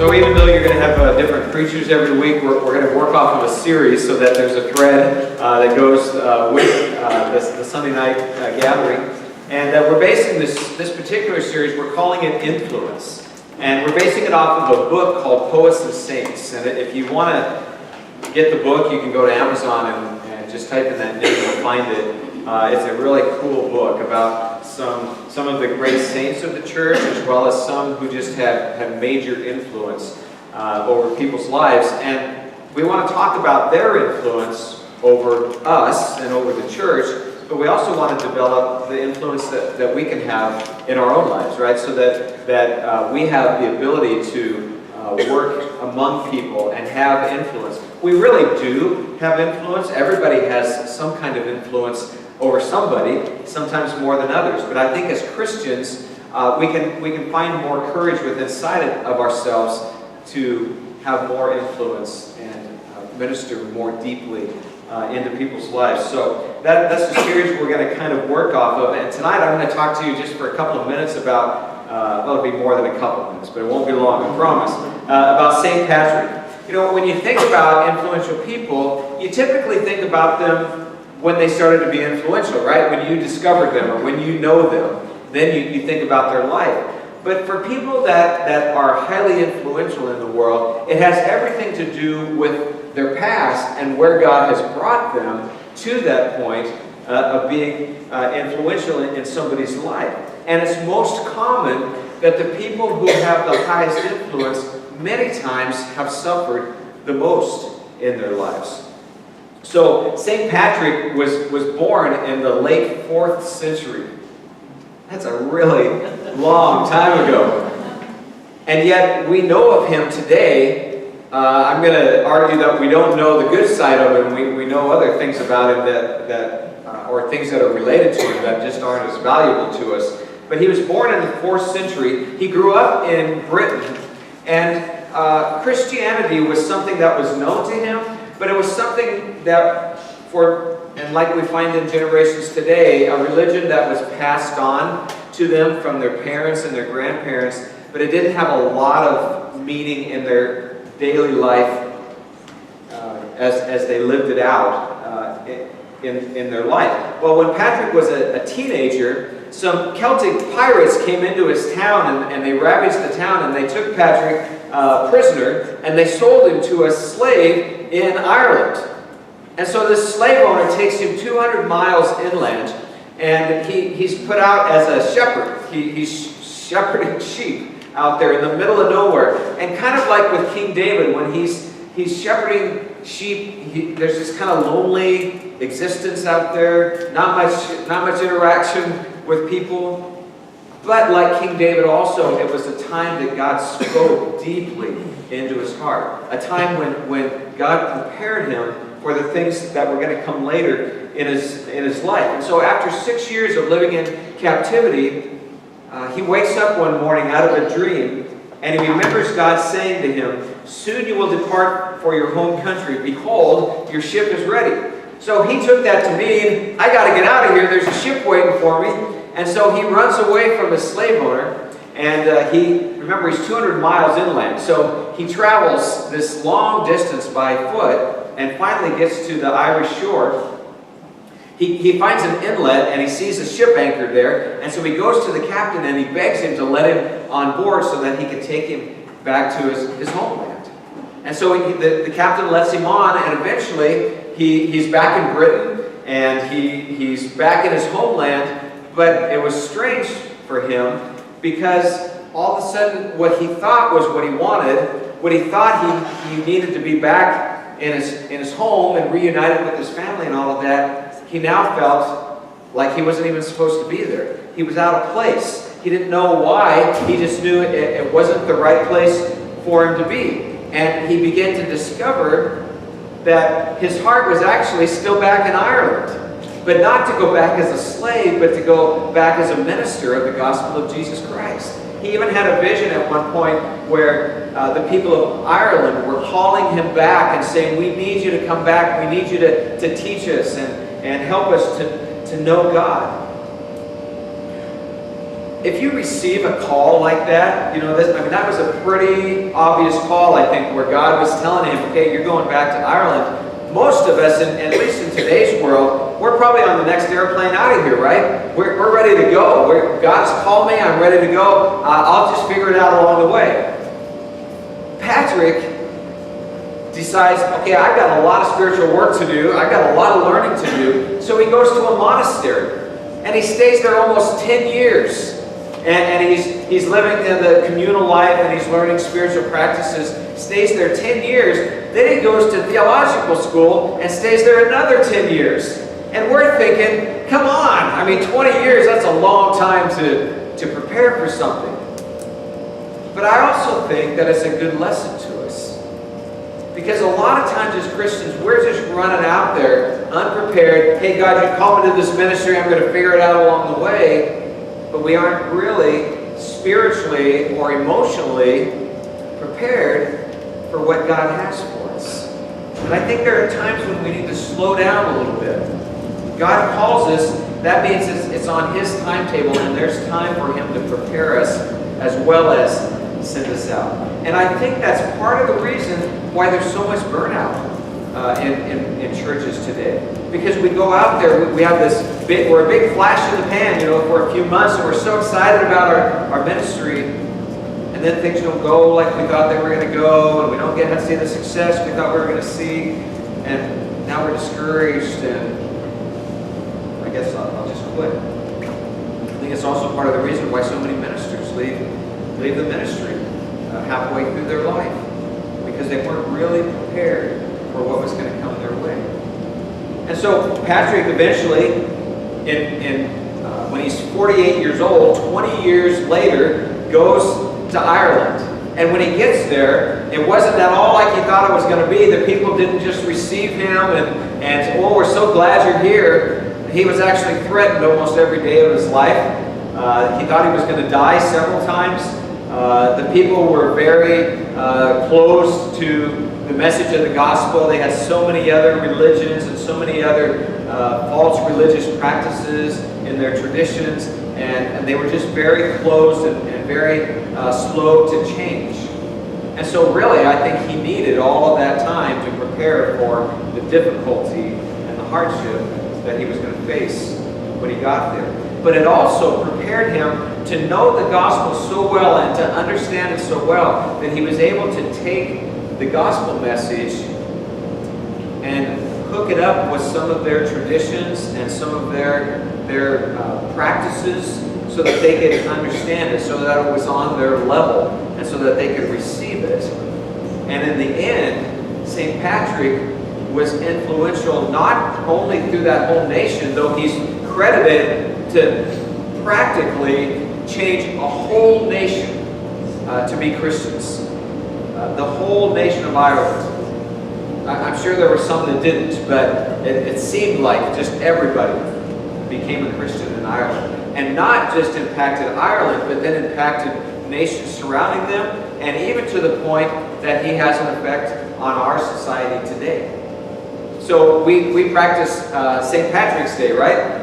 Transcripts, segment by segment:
So even though you're going to have different preachers every week, we're going to work off of a series so that there's a thread that goes with the Sunday night gathering. And we're basing this particular series, we're calling it Influence. And we're basing it off of a book called Poets and Saints. And if you want to get the book, you can go to Amazon and just type in that name and find it. It's a really cool book about some of the great saints of the church, as well as some who just have major influence over people's lives. And we want to talk about their influence over us and over the church, but we also want to develop the influence that we can have in our own lives, right? So that we have the ability to work among people and have influence. We really do have influence. Everybody has some kind of influence over somebody, sometimes more than others. But I think as Christians, we can find more courage within inside of ourselves to have more influence and minister more deeply into people's lives. So that's the series we're going to kind of work off of. And tonight I'm going to talk to you just for a couple of minutes about, well, it'll be more than a couple of minutes, but it won't be long, I promise, about St. Patrick. You know, when you think about influential people, you typically think about them when they started to be influential, right? When you discovered them or when you know them, then you think about their life. But for people that are highly influential in the world, it has everything to do with their past and where God has brought them to that point of being influential in somebody's life. And it's most common that the people who have the highest influence many times have suffered the most in their lives. So St. Patrick was born in the late 4th century. That's a really long time ago. And yet we know of him today. I'm going to argue that we don't know the good side of him. We know other things about him or things that are related to him that just aren't as valuable to us. But he was born in the 4th century. He grew up in Britain. And Christianity was something that was known to him. But it was something that, and like we find in generations today, a religion that was passed on to them from their parents and their grandparents, but it didn't have a lot of meaning in their daily life as they lived it out in their life. Well, when Patrick was a teenager, some Celtic pirates came into his town and they ravaged the town, and they took Patrick prisoner and they sold him to a slave in Ireland. And so this slave owner takes him 200 miles inland, and he's put out as a shepherd. He's shepherding sheep out there in the middle of nowhere. And kind of like with King David, when he's shepherding sheep, there's this kind of lonely existence out there, not much interaction with people. But like King David also, it was a time that God spoke deeply into his heart. A time when God prepared him for the things that were going to come later in his life. And so after 6 years of living in captivity, he wakes up one morning out of a dream, and he remembers God saying to him, "Soon you will depart for your home country. Behold, your ship is ready." So he took that to mean, I got to get out of here. There's a ship waiting for me. And so he runs away from his slave owner, and remember, he's 200 miles inland. So he travels this long distance by foot and finally gets to the Irish shore. He finds an inlet and he sees a ship anchored there. And so he goes to the captain and he begs him to let him on board so that he could take him back to his homeland. And so the captain lets him on, and eventually he's back in Britain and he's back in his homeland. But it was strange for him because all of a sudden what he thought was what he wanted, what he thought he needed to be back in his home and reunited with his family and all of that, he now felt like he wasn't even supposed to be there. He was out of place. He didn't know why. He just knew it wasn't the right place for him to be. And he began to discover that his heart was actually still back in Ireland. But not to go back as a slave, but to go back as a minister of the gospel of Jesus Christ. He even had a vision at one point where the people of Ireland were calling him back and saying, "We need you to come back. We need you to teach us and help us to know God." if you receive a call like that, that was a pretty obvious call, I think, where God was telling him, okay, you're going back to Ireland. Most of us, and at least in today's world, we're probably on the next airplane out of here, right? We're ready to go. God's called me, I'm ready to go. I'll just figure it out along the way. Patrick decides, okay, I've got a lot of spiritual work to do. I've got a lot of learning to do. So he goes to a monastery. And he stays there almost 10 years. And he's living in the communal life, and he's learning spiritual practices. Stays there 10 years. Then he goes to theological school and stays there another 10 years. And we're thinking, come on, 20 years, that's a long time to prepare for something. But I also think that it's a good lesson to us. Because a lot of times as Christians, we're just running out there unprepared. Hey, God, you called me to this ministry. I'm going to figure it out along the way. But we aren't really spiritually or emotionally prepared for what God has for us. And I think there are times when we need to slow down a little bit. God calls us. That means it's on His timetable, and there's time for Him to prepare us as well as send us out. And I think that's part of the reason why there's so much burnout in churches today. Because we go out there, we have we're a big flash in the pan, for a few months, and we're so excited about our ministry, and then things don't go like we thought they were going to go, and we don't get to see the success we thought we were going to see, and now we're discouraged, and I guess I'll just quit. I think it's also part of the reason why so many ministers leave the ministry halfway through their life, because they weren't really prepared for what was going to come their way. And so Patrick eventually, when he's 48 years old, 20 years later, goes to Ireland. And when he gets there, it wasn't at all like he thought it was going to be. The people didn't just receive him and oh, we're so glad you're here. He was actually threatened almost every day of his life. He thought he was going to die several times. The people were very closed to the message of the gospel. They had so many other religions and so many other false religious practices in their traditions, and they were just very closed and very slow to change. And so really, I think he needed all of that time to prepare for the difficulty and the hardship that he was going to face when he got there. But it also prepared him to know the gospel so well and to understand it so well that he was able to take the gospel message and hook it up with some of their traditions and some of their practices so that they could understand it, so that it was on their level and so that they could receive it. And in the end, St. Patrick was influential not only through that whole nation, though he's credited to practically change a whole nation to be Christians. The whole nation of Ireland. I'm sure there were some that didn't, but it seemed like just everybody became a Christian in Ireland. And not just impacted Ireland, but then impacted nations surrounding them, and even to the point that he has an effect on our society today. So we practice St. Patrick's Day, right?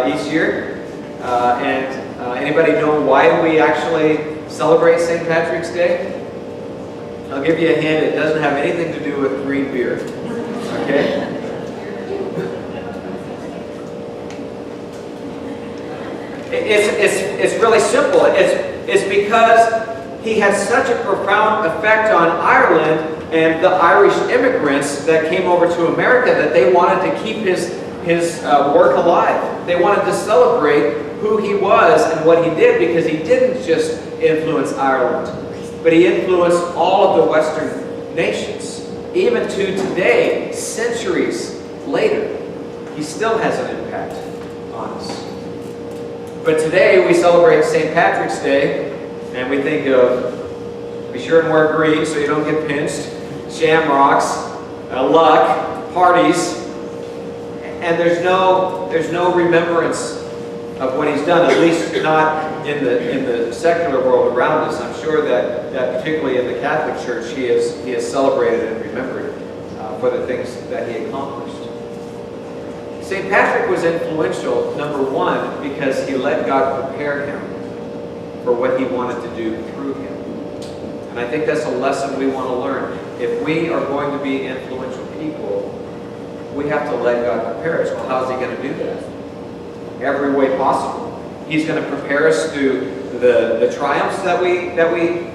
Each year. Anybody know why we actually celebrate St. Patrick's Day? I'll give you a hint. It doesn't have anything to do with green beer. Okay? It's really simple. It's because he had such a profound effect on Ireland and the Irish immigrants that came over to America that they wanted to keep his work alive. They wanted to celebrate who he was and what he did, because he didn't just influence Ireland, but he influenced all of the Western nations. Even to today, centuries later, he still has an impact on us. But today we celebrate St. Patrick's Day, and we think of, be sure and wear green so you don't get pinched, shamrocks, luck, parties, and there's no remembrance of what he's done, at least not in the secular world around us. I'm sure that particularly in the Catholic Church, he is celebrated and remembered for the things that he accomplished. St. Patrick was influential, number one, because he let God prepare him for what he wanted to do through him. And I think that's a lesson we want to learn. If we are going to be influential people, we have to let God prepare us. Well, how is he going to do that? Every way possible. He's going to prepare us through the triumphs that we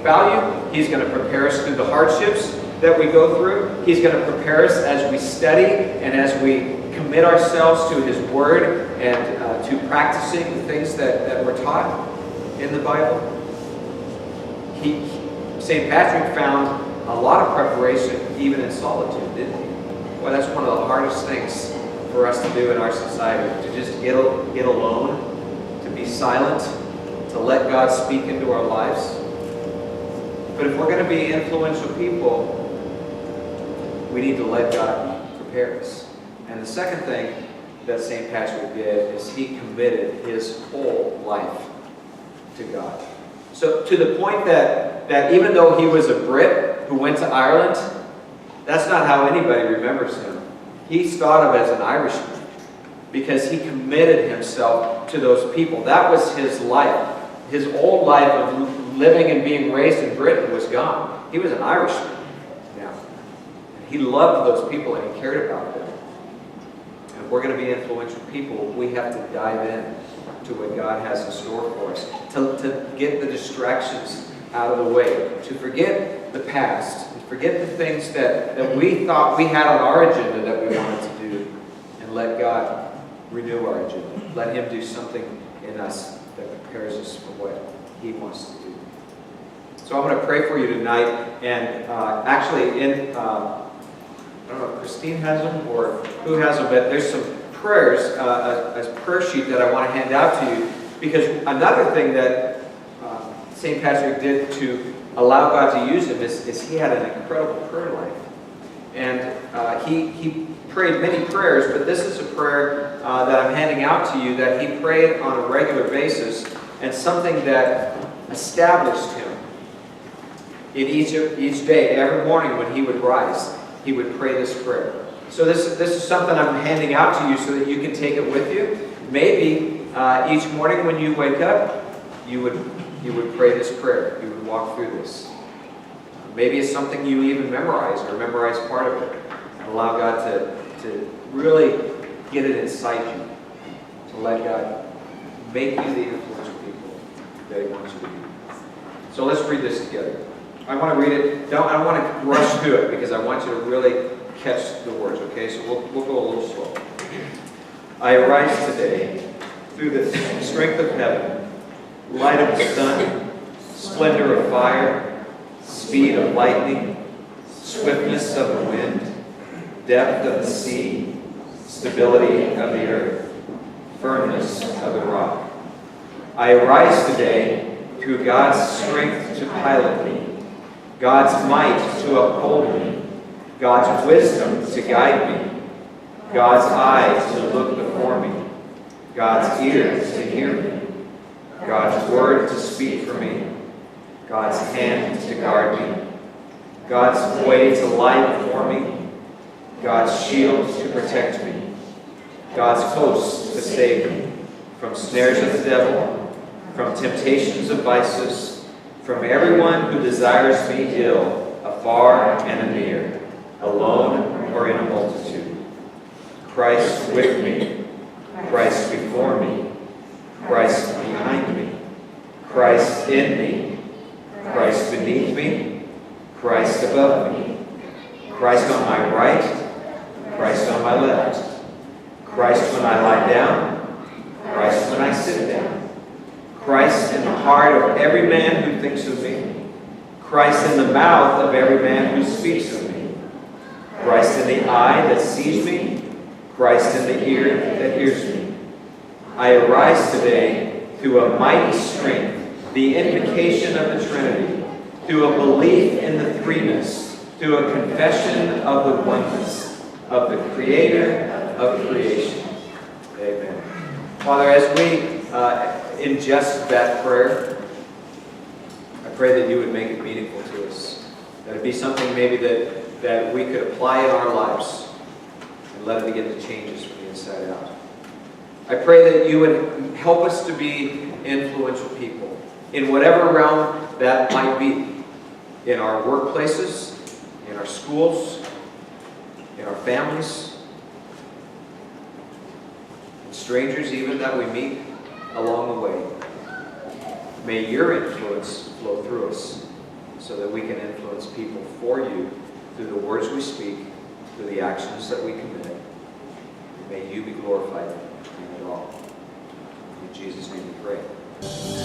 value. He's going to prepare us through the hardships that we go through. He's going to prepare us as we study and as we commit ourselves to his word and to practicing the things that we're taught in the Bible. St. Patrick found a lot of preparation even in solitude, didn't he? Well, that's one of the hardest things for us to do in our society, to just get alone, to be silent, to let God speak into our lives. But if we're going to be influential people, we need to let God prepare us. And the second thing that St. Patrick did is he committed his whole life to God. So to the point that even though he was a Brit who went to Ireland, that's not how anybody remembers him. He's thought of as an Irishman because he committed himself to those people. That was his life. His old life of living and being raised in Britain was gone. He was an Irishman now. He loved those people and he cared about them. And if we're going to be influential people, we have to dive in to what God has in store for us, to get the distractions out of the way, to forget the past, and forget the things that we thought we had on our agenda that we wanted to do, and let God renew our agenda. Let him do something in us that prepares us for what he wants to do. So I'm going to pray for you tonight, and actually I don't know if Christine has them or who has them, but there's some prayers, a prayer sheet that I want to hand out to you, because another thing that St. Patrick did to allow God to use him is he had an incredible prayer life. And he prayed many prayers, but this is a prayer that I'm handing out to you that he prayed on a regular basis, and something that established him in each day. Every morning when he would rise, he would pray this prayer. So this is something I'm handing out to you so that you can take it with you. Maybe each morning when you wake up, you would pray this prayer. You would walk through this. Maybe it's something you even memorize or memorize part of it, and allow God to really get it inside you, to let God make you the influential people that he wants you to be. So let's read this together. I want to read it. I don't want to rush through it because I want you to really catch the words, okay? So we'll go a little slow. I arise today through the strength of heaven, light of the sun, splendor of fire, speed of lightning, swiftness of the wind, depth of the sea, stability of the earth, firmness of the rock. I arise today through God's strength to pilot me, God's might to uphold me, God's wisdom to guide me, God's eyes to look before me, God's ears to hear me, God's word to speak for me, God's hand to guard me, God's way to lie before me, God's shield to protect me, God's host to save me from snares of the devil, from temptations of vices, from everyone who desires me ill, afar and near, alone or in a multitude. Christ with me, Christ before me, Christ behind me, Christ in me, Christ beneath me, Christ above me, Christ on my right, Christ on my left, Christ when I lie down, Christ when I sit down, Christ in the heart of every man who thinks of me, Christ in the mouth of every man who speaks of me, Christ in the eye that sees me, Christ in the ear that hears me. I arise today through a mighty strength, the invocation of the Trinity, through a belief in the threeness, through a confession of the oneness of the Creator of creation. Amen. Father, as we ingest that prayer, I pray that you would make it meaningful to us. That it be something maybe that we could apply in our lives and let it begin to change us from the inside out. I pray that you would help us to be influential people. in whatever realm that might be, in our workplaces, in our schools, in our families, and strangers even that we meet along the way. May your influence flow through us so that we can influence people for you through the words we speak, through the actions that we commit. May you be glorified in it all. In Jesus' name we pray.